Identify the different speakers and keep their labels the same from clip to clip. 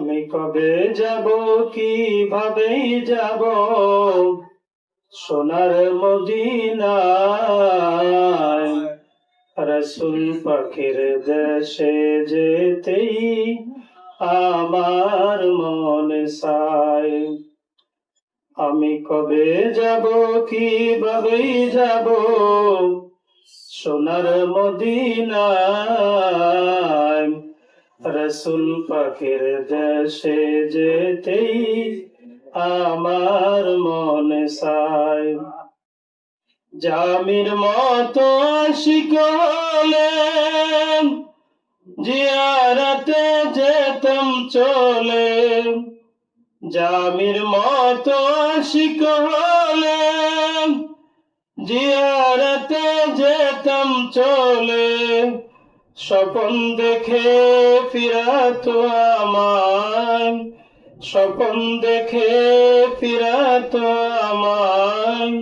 Speaker 1: আমি কবে যাব, কিভাবে যাব সোনার মদিনায়। রাসূল পাকের দেশে যেতেই আমার মনে চায়। আমি কবে যাব, কিভাবে যাব সোনার মদিনায়। রাসূল পাকের দেশে যেতেই আমার মনে চায়। জামির মতো আশিক হলে জিয়ারতে যেতাম চলে। জামির মতো আশিক হলে জিয়ারতে যেতাম চলে। স্বপন দেখে ফিরাতো আমায়, স্বপন দেখে ফিরাতো আমায়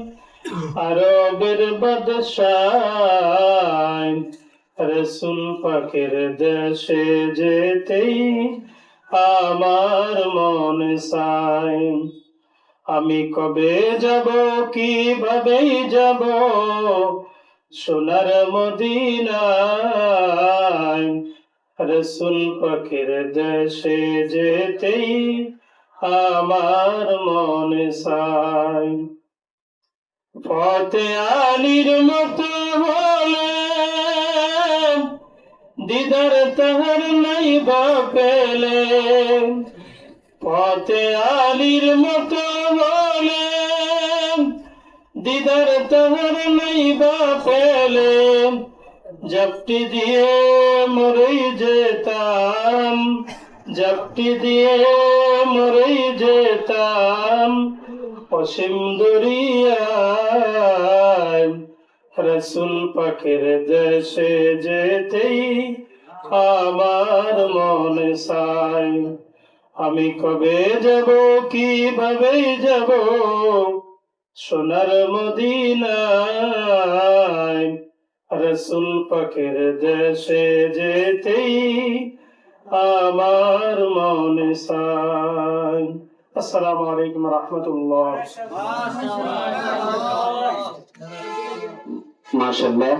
Speaker 1: আরবের বাদশাহ। রাসূল পাকের দেশে যেতেই আমার মনে চায়। আমি কবে যাব, কিভাবে যাব সোনার মদিনায়। রাসূল পাকের দেশে যেতেই আমার মনে চায়। ফতে আলীর মতো হলে দিদার তাহার নাই বা পেলে। ফতে আলীর মতো হলে দিদার তাহার নাই বা পেলে। জাপটি দিয়ে মরেই যেতাম, জাপটি দিয়ে মরেই যেতাম অসীম দরিয়ায়। রাসূল পাকের দেশে যেতেই আমার মনে চায়। আমি কবে যাব, কিভাবে যাব সোনার মদিনায়। রাসূল পাকের দেশে যেতেই আমার মনে চায়। আসসালামু আলাইকুম রাহমাতুল্লাহ।
Speaker 2: মাশাআল্লাহ।